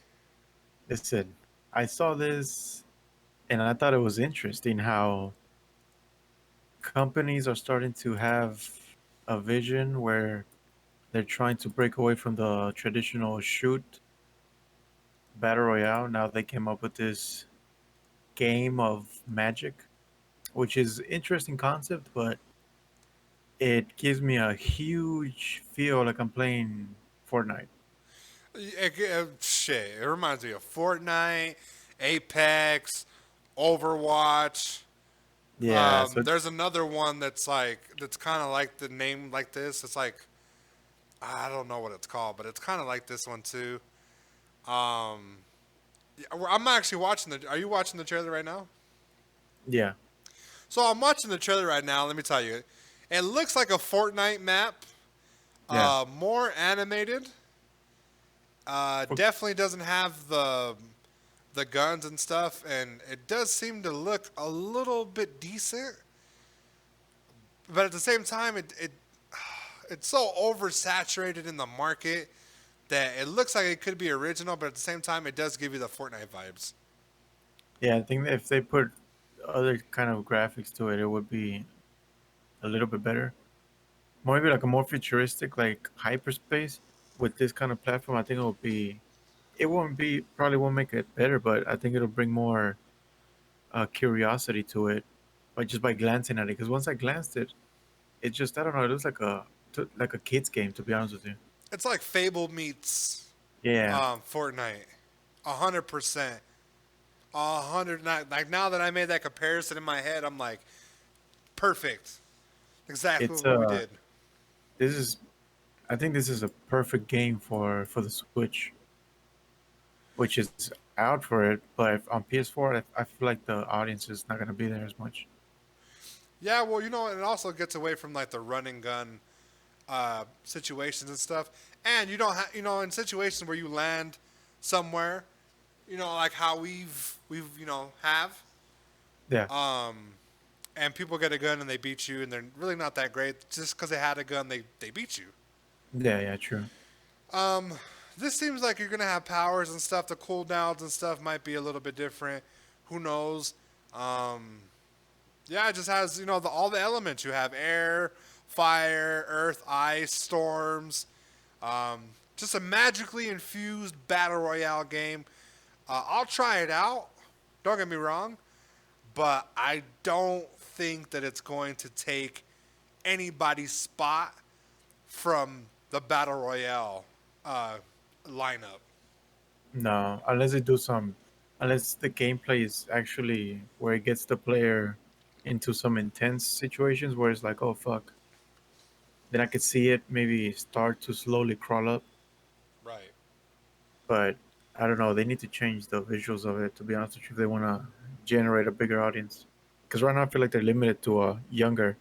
B: Listen, I saw this and I thought it was interesting how companies are starting to have a vision where they're trying to break away from the traditional shoot battle royale. Now they came up with this game of magic, which is interesting concept, but it gives me a huge feel like I'm playing Fortnite.
A: Shit, it reminds me of Fortnite, Apex, Overwatch.
B: Yeah, so
A: There's another one that's kind of like the name like this. It's like I don't know what it's called, but it's kind of like this one too. Um, yeah, I'm actually watching the. Are you watching the trailer right now?
B: yeah,
A: So I'm watching the trailer right now. Let me tell you, it looks like a Fortnite map,
B: yeah.
A: more animated.
B: Fuck,
A: Definitely doesn't have the guns and stuff, and it does seem to look a little bit decent. but at the same time, it's so oversaturated in the market that it looks like it could be original, but at the same time, it does give you the Fortnite vibes.
B: Yeah, I think that if they put other kind of graphics to it, it would be a little bit better. Maybe like a more futuristic, like hyperspace with this kind of platform. I think it would be. It won't be probably won't make it better, but I think it'll bring more curiosity to it, by just by glancing at it. Because once I glanced it, it just I don't know. It looks like a kids game, to be honest with you.
A: It's like Fable meets
B: Yeah,
A: Fortnite, 100%. 100. Like now that I made that comparison in my head, I'm like, perfect. Exactly
B: it's
A: what we did.
B: this is I think this is a perfect game for the Switch, which is out for it. But on PS4, I feel like the audience is not gonna be there as much.
A: Yeah, well, it also gets away from like the run and gun situations and stuff. And you don't have, in situations where you land somewhere, like how we've have,
B: Yeah,
A: um, and people get a gun and they beat you, and they're really not that great. Just because they had a gun, they beat you.
B: yeah, true.
A: Um, this seems like you're gonna have powers and stuff. The cooldowns and stuff might be a little bit different. Who knows? Um, yeah, it just has all the elements. You have air, fire, earth, ice, storms. Just a magically infused battle royale game. I'll try it out. Don't get me wrong, but I don't think that it's going to take anybody's spot from the battle royale uh, lineup.
B: No, unless the gameplay is actually where it gets the player into some intense situations where it's like, oh fuck, then I could see it maybe start to slowly crawl up.
A: Right.
B: But I don't know. They need to change the visuals of it, to be honest with you, if they want to generate a bigger audience. Because right now I feel like they're limited to a younger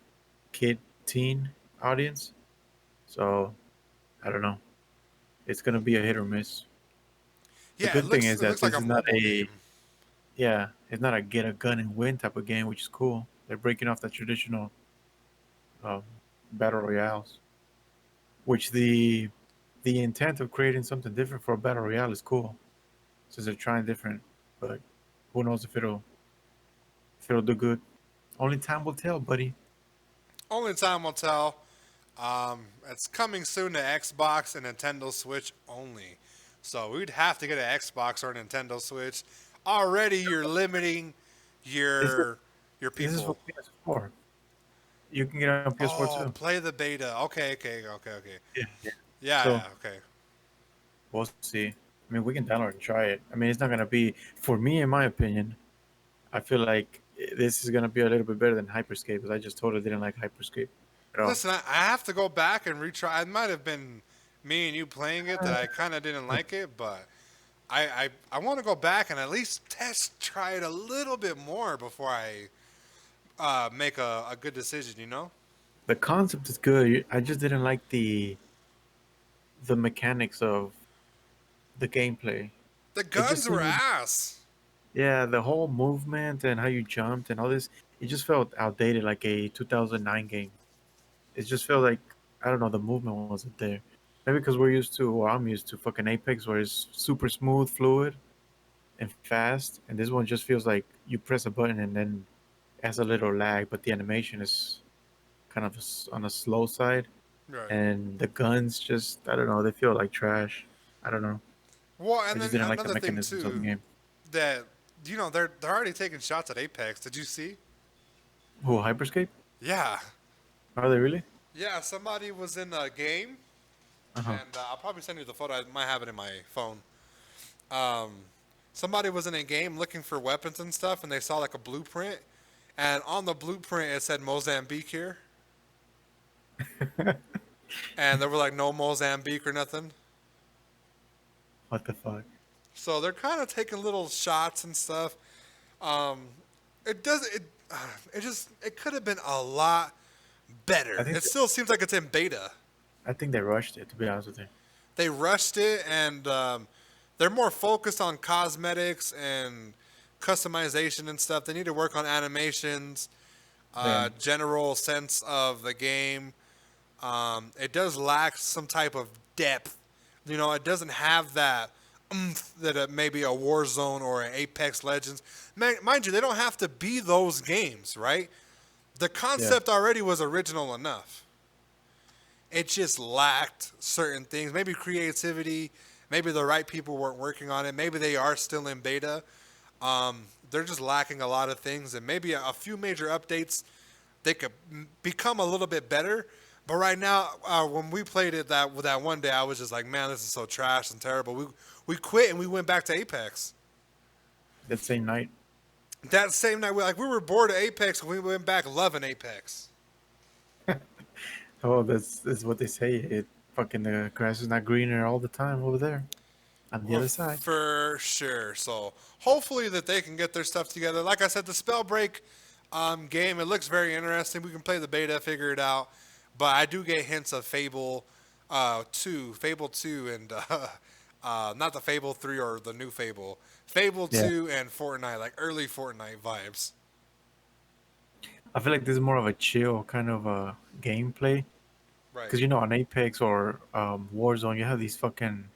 B: kid, teen audience. So I don't know. It's gonna be a hit or miss. The
A: Yeah, it
B: good thing
A: looks
B: is
A: it
B: that
A: looks like
B: this
A: a
B: is not
A: mobile
B: a
A: game.
B: yeah, it's not a get a gun and win type of game, which is cool. They're breaking off the traditional um, battle royales, which the intent of creating something different for a battle royale is cool, since they're trying different. But who knows if it'll do good? Only time will tell, buddy.
A: Only time will tell. It's coming soon to Xbox and Nintendo Switch only. So we'd have to get an Xbox or a Nintendo Switch. Already you're limiting
B: This is
A: your your
B: this is for
A: people.
B: PS4. You can get it on PS4
A: Oh,
B: too.
A: play the beta. Okay, okay, okay, okay.
B: Yeah, yeah.
A: Yeah,
B: So
A: yeah, okay.
B: we'll see. I mean, we can download and try it. I mean, it's not gonna be for me, in my opinion. I feel like this is gonna be a little bit better than Hyperscape, because I just totally didn't like Hyperscape at all.
A: Listen, I have to go back and retry. It might have been me and you playing it that I kind of didn't like it, but I want to go back and at least try it a little bit more before I make a good decision.
B: The concept is good. I just didn't like the mechanics of the gameplay.
A: The
B: It just
A: guns were
B: seemed,
A: ass.
B: yeah, the whole movement and how you jumped and all this, it just felt outdated, like a 2009 game. It just felt like I don't know, the movement wasn't there. Maybe because we're used to, or I'm used to, fucking Apex, where it's super smooth, fluid, and fast, and this one just feels like you press a button and then it has a little lag, but the animation is kind of on a slow side,
A: Right.
B: and the guns just I don't know, they feel like trash. I don't know.
A: Well,
B: I
A: and
B: just
A: then
B: didn't like the
A: another thing
B: mechanisms of the
A: too
B: game.
A: that they're already taking shots at Apex. Did you see?
B: Who, Hyperscape?
A: Yeah,
B: Are they really?
A: yeah. Somebody was in a game,
B: Uh huh.
A: and I'll probably send you the photo. I might have it in my phone. Um, somebody was in a game looking for weapons and stuff, and they saw like a blueprint, and on the blueprint it said Mozambique here, and there were like no Mozambique or nothing.
B: What the fuck?
A: So they're kind of taking little shots and stuff. Um, it does it. It could have been a lot
B: I
A: better.
B: think
A: It still seems like it's in beta.
B: I think they rushed it, to be honest with you.
A: They rushed it, and they're more focused on cosmetics and customization and stuff. They need to work on animations.
B: Yeah.
A: general sense of the game. It does lack some type of depth. You know, it doesn't have that oomph that maybe a Warzone or an Apex Legends. Mind you, they don't have to be those games, right? The
B: Yeah.
A: concept already was original enough. It just lacked certain things, maybe creativity, maybe the right people weren't working on it, maybe they are still in beta. They're just lacking a lot of things, and maybe a few major updates they could become a little bit better. But right now, when we played it that one day, I was just like, man, this is so trash and terrible. We quit and we went back to Apex.
B: That same night.
A: That same night, we were bored of Apex and we went back loving Apex.
B: Oh, that's what they say. It fucking the grass is not greener all the time over there on the
A: Well,
B: other side.
A: for sure. So hopefully that they can get their stuff together. Like I said, the Spellbreak game, it looks very interesting. We can play the beta, figure it out. But I do get hints of Fable 2, and not the Fable 3 or the new Fable. Fable
B: Yeah.
A: 2 and Fortnite, like early Fortnite vibes.
B: I feel like this is more of a chill kind of gameplay
A: Right.
B: because on Apex or Warzone you have these fucking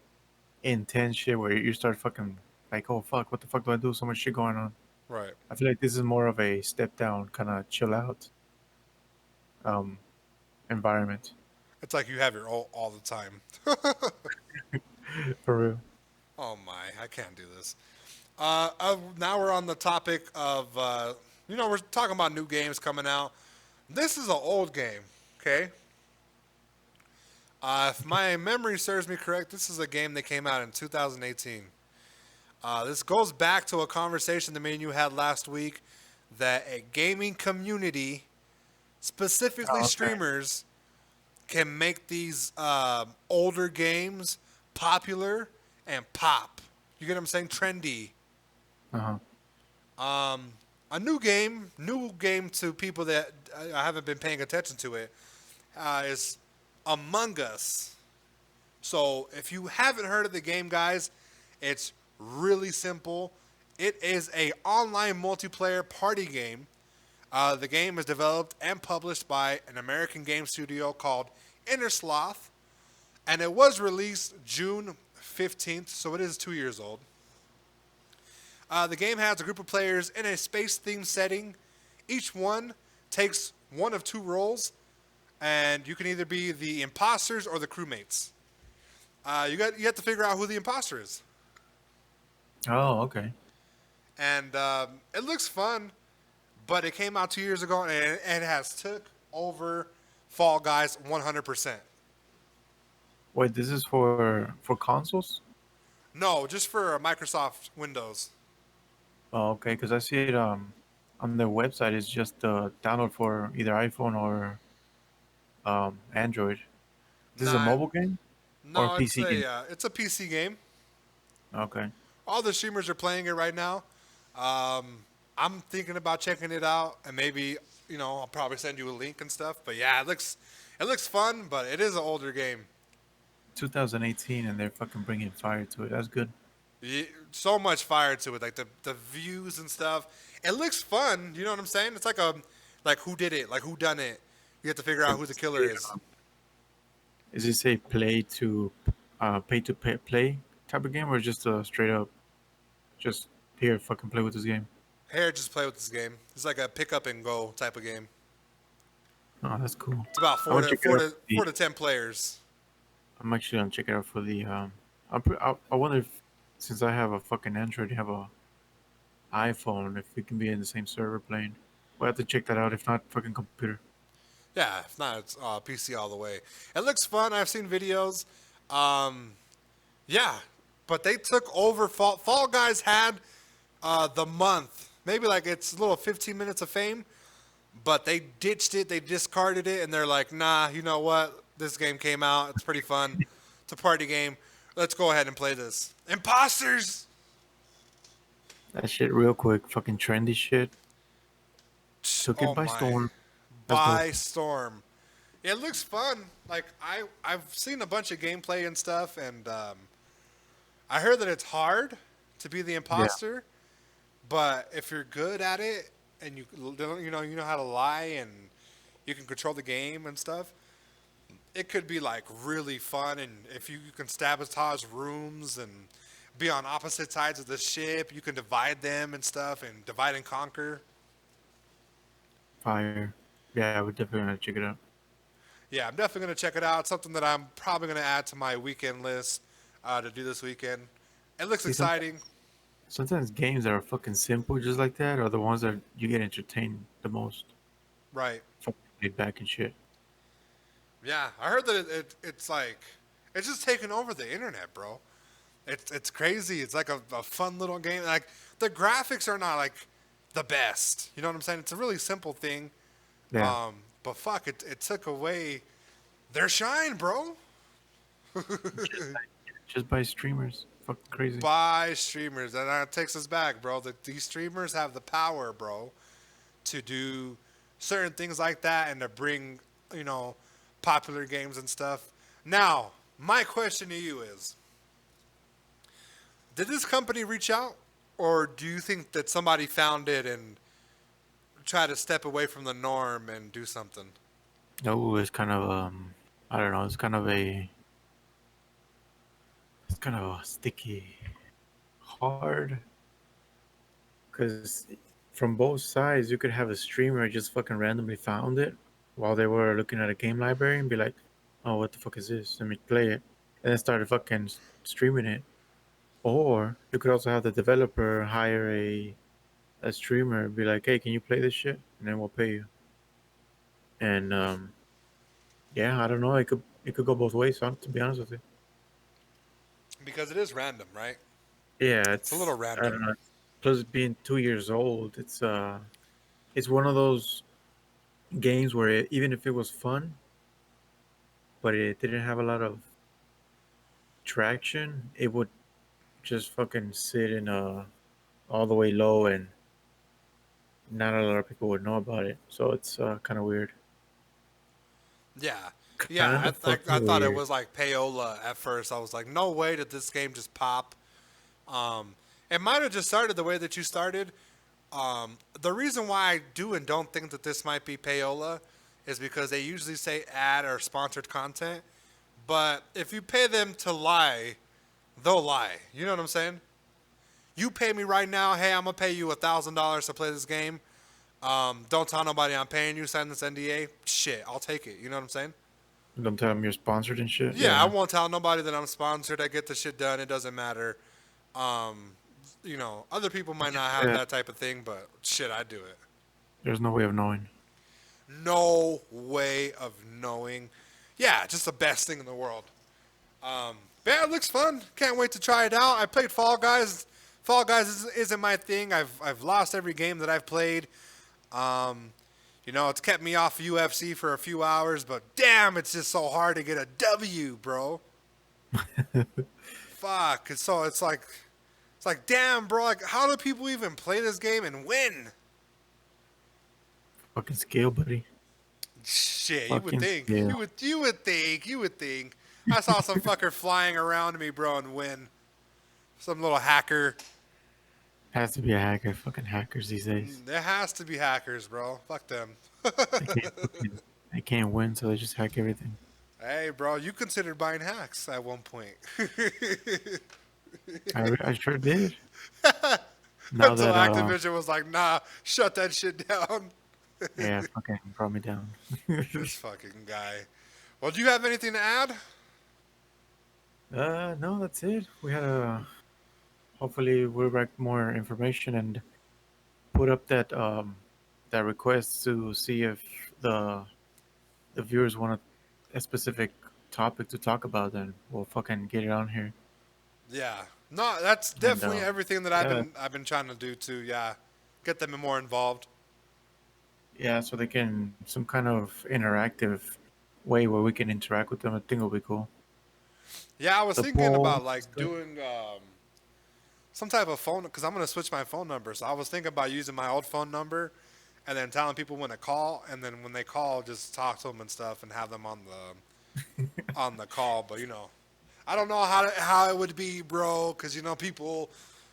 B: intense shit where you start fucking like, oh fuck, what the fuck do I do? So much shit going on.
A: Right.
B: I feel like this is more of a step down, kind of chill out um, environment.
A: It's like you have your all the time.
B: For real.
A: Oh my, I can't do this. Now we're on the topic of, we're talking about new games coming out. This is an old game, okay? If my memory serves me correct, this is a game that came out in 2018. This goes back to a conversation that me and you had last week that a gaming community, specifically
B: Oh, okay.
A: streamers, can make these older games popular and pop. You get what I'm saying? Trendy.
B: Uh-huh.
A: A new game to people that I haven't been paying attention to it, is Among Us. So if you haven't heard of the game, guys, it's really simple. It is a online multiplayer party game. The game is developed and published by an American game studio called Innersloth, and it was released June 15th, so it is 2 years old. The game has a group of players in a space-themed setting. Each one takes one of two roles, and you can either be the imposters or the crewmates. You have to figure out who the imposter is,
B: Oh, okay.
A: and it looks fun. But it came out 2 years ago, and it has took over Fall Guys 100%.
B: Wait, this is for consoles?
A: No, just for Microsoft Windows.
B: Oh, okay, because I see it on their website. It's just download for either iPhone or Android. This is a
A: Nah,
B: mobile game or a
A: no,
B: PC game?
A: it's a PC game.
B: Okay.
A: All the streamers are playing it right now. I'm thinking about checking it out, and maybe I'll probably send you a link and stuff. But yeah, it looks fun, but it is an older game.
B: 2018, and they're fucking bringing fire to it. That's good.
A: So much fire to it, like the views and stuff. It looks fun. You know what I'm saying? It's like who did it, like who done it. You have to figure out who the killer is.
B: Is this a pay to play type of game, or just a straight up, just here, fucking play with this game?
A: Here, just play with this game. It's like a pick up and go type of game.
B: Oh, that's cool.
A: It's about
B: I
A: four
B: want
A: to
B: to check it
A: four
B: out.
A: to four to 10 players.
B: I'm actually gonna check it out for the. I wonder if, since I have a fucking Android, you have a iPhone, if we can be in the same server playing. We'll have to check that out. If not, fucking computer.
A: Yeah, if not, it's PC all the way. It looks fun. I've seen videos. Um, yeah, but they took over. Fall Guys had the month, maybe like its little 15 minutes of fame, but they ditched it. They discarded it, and they're like, nah, you know what? This game came out. It's pretty fun. It's a party game. Let's go ahead and play this. Imposters!
B: That shit real quick. Fucking trendy shit. Took it
A: Oh
B: by
A: my.
B: storm. That's dope.
A: By storm. Yeah, it looks fun. Like I've seen a bunch of gameplay and stuff, and I heard that it's hard to be the
B: Yeah.
A: imposter, but if you're good at it and you know how to lie and you can control the game and stuff, it could be like really fun. And if you can sabotage rooms and be on opposite sides of the ship, you can divide them and stuff and divide and conquer.
B: Fire. Yeah, we're definitely gonna check it out.
A: Yeah, I'm definitely gonna check it out. Something that I'm probably gonna add to my weekend list to do this weekend. It looks
B: See,
A: exciting,
B: sometimes games that are fucking simple just like that are the ones that you get entertained the most.
A: right?
B: Fucking laid back and shit.
A: Yeah, I heard that it's like it's just taking over the internet, bro. It's crazy. It's like a fun little game. Like the graphics are not like the best. You know what I'm saying? It's a really simple thing.
B: Yeah.
A: But fuck, it took away their shine, bro.
B: Just by streamers. Fucking crazy.
A: By streamers, and that takes us back, bro. That these streamers have the power, bro, to do certain things like that and to bring, you know, popular games and stuff. Now, my question to you is, did this company reach out, or do you think that somebody found it and tried to step away from the norm and do something?
B: No, it's kind of I don't know, it's kind of sticky, hard, because from both sides you could have a streamer just fucking randomly found it while they were looking at a game library and be like, "Oh, what the fuck is this? Let me play it," and then started fucking streaming it. Or you could also have the developer hire a streamer and be like, "Hey, can you play this shit?" And then we'll pay you. And yeah, I don't know. It could go both ways. To be honest with you.
A: Because it is random, right?
B: Yeah,
A: It's a little
B: I don't
A: random.
B: know. Plus being 2 years old, it's one of those games where even if it was fun, but it didn't have a lot of traction, it would just fucking sit in all the way low, and not a lot of people would know about it. So it's kind of weird.
A: Yeah, yeah.
B: Kind of
A: I
B: fucking
A: thought it
B: weird.
A: was like payola at first. I was like, no way did this game just pop. It might have just started the way that you started. The reason why I do and don't think that this might be payola is because they usually say ad or sponsored content. But if you pay them to lie, they'll lie. You know what I'm saying? You pay me right now. Hey, I'm gonna pay you $1,000 to play this game. Don't tell nobody I'm paying you. Sign this NDA. Shit, I'll take it. You know what I'm saying?
B: Don't tell them you're sponsored and shit.
A: Yeah, I
B: Yeah,
A: won't tell nobody that I'm sponsored. I get the shit done. It doesn't matter. Um, other people might not have
B: yeah.
A: that type of thing, but shit, I do it.
B: There's no way of knowing.
A: No way of knowing. Yeah, just the best thing in the world. Yeah, it looks fun. Can't wait to try it out. I played Fall Guys. Fall Guys isn't my thing. I've lost every game that I've played. Um, it's kept me off UFC for a few hours, but damn, it's just so hard to get a W, bro. Fuck. It's like damn, bro. Like, how do people even play this game and win?
B: Fucking scale, buddy.
A: Shit, you would
B: Fucking
A: think. You
B: scale.
A: would you would think. You would think. I saw some fucker flying around me, bro, and win. Some little hacker.
B: Has to be a hacker. Fucking hackers these days.
A: There has to be hackers, bro. Fuck them.
B: They can't win, so they just hack everything.
A: Hey, bro, you considered buying hacks at one point.
B: I sure did. Now
A: Until
B: that
A: Activision was like, nah, shut that shit down.
B: yeah, fucking brought me down.
A: This fucking guy. Well, do you have anything to add?
B: No, that's it. We had a hopefully we'll write more information and put up that request to see if the the viewers want a specific topic to talk about. Then we'll fucking get it on here.
A: Yeah. No, that's
B: And
A: definitely everything that I've
B: yeah,
A: been trying to do too. Yeah, get them more involved.
B: yeah, so they can some kind of interactive way where we can interact with them. I think it'll be cool.
A: Yeah, I was
B: The
A: thinking
B: poll,
A: about like doing some type of phone because I'm gonna switch my phone number. So I was thinking about using my old phone number and then telling people when to call, and then when they call, just talk to them and stuff and have them on the call. But I don't know how it would be, bro, because people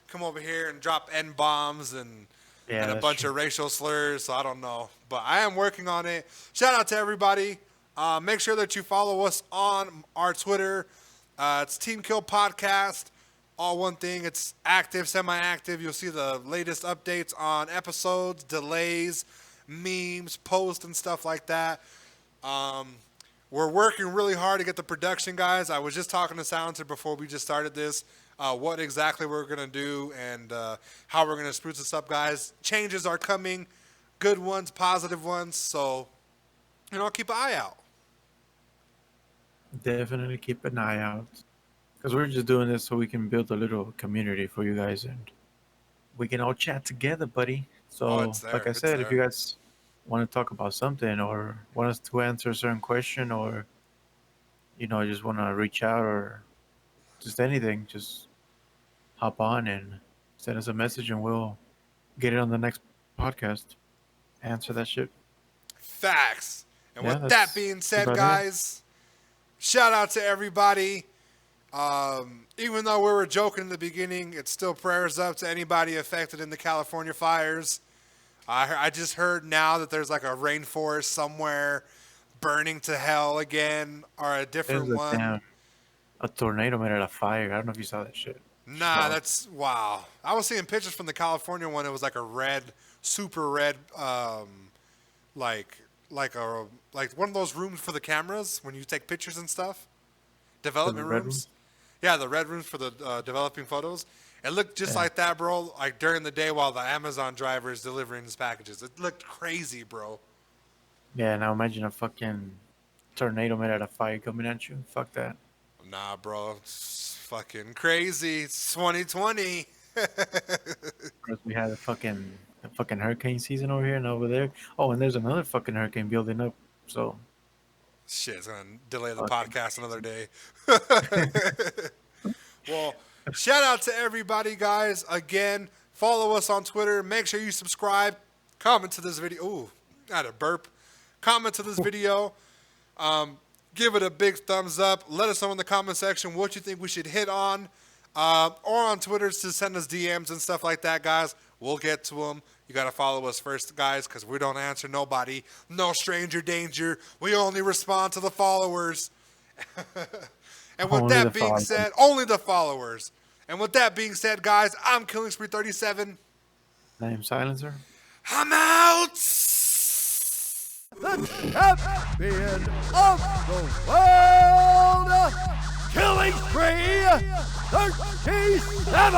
A: come over here and drop n bombs and
B: Yeah,
A: and a
B: that's
A: bunch
B: true.
A: of racial slurs. So I don't know, but I am working on it. Shout out to everybody. Make sure that you follow us on our Twitter. It's Team Kill Podcast. All one thing. It's active, semi-active. You'll see the latest updates on episodes, delays, memes, posts, and stuff like that. We're working really hard to get the production, guys. I was just talking to Silencer before we just started this. What exactly we're going to do and how we're going to spruce this up, guys. Changes are coming. Good ones, positive ones. So, keep an eye out.
B: Definitely keep an eye out. Because we're just doing this so we can build a little community for you guys and we can all chat together, buddy.
A: Oh,
B: So,
A: it's there.
B: like I
A: It's
B: said, if you
A: there.
B: guys want to talk about something or want us to answer a certain question or, just want to reach out or just anything, just hop on and send us a message and we'll get it on the next podcast. Answer that shit.
A: Facts. And
B: Yeah,
A: with that
B: that's
A: being said,
B: about it.
A: guys, shout out to everybody. Even though we were joking in the beginning, it's still prayers up to anybody affected in the California fires. I just heard now that there's like a rainforest somewhere burning to hell again, or a
B: There's
A: different
B: a
A: one.
B: damn a tornado made out of fire. I don't know if you saw that shit.
A: Nah,
B: Dog.
A: that's wow. I was seeing pictures from the California one. It was like a red, super red, like like one of those rooms for the cameras when you take pictures and stuff.
B: For the
A: Development
B: red room.
A: rooms. Yeah, the red rooms for the developing photos. It looked just
B: Yeah.
A: like that, bro. Like during the day while the Amazon driver is delivering his packages. It looked crazy, bro.
B: Yeah, now imagine a fucking tornado made out of fire coming at you. Fuck that.
A: Nah, bro. It's fucking crazy. It's 2020.
B: Plus, we had the fucking hurricane season over here and over there. Oh, and there's another fucking hurricane building up. So
A: Shit, it's going to delay the
B: fucking
A: podcast another
B: crazy.
A: day. Well, shout out to everybody, guys. Again, follow us on Twitter. Make sure you subscribe. Comment to this video. Ooh, I had a burp. Comment to this video. Give it a big thumbs up. Let us know in the comment section what you think we should hit on. Or on Twitter to send us DMs and stuff like that, guys. We'll get to them. You got to follow us first, guys, because we don't answer nobody. No stranger danger. We only respond to the followers. And with
B: Only the
A: that being
B: followers.
A: said, only the followers. And with that being said, guys, I'm Killing Spree 37.
B: Name silencer.
A: I'm out.
C: The champion of the world, Killing Spree 37!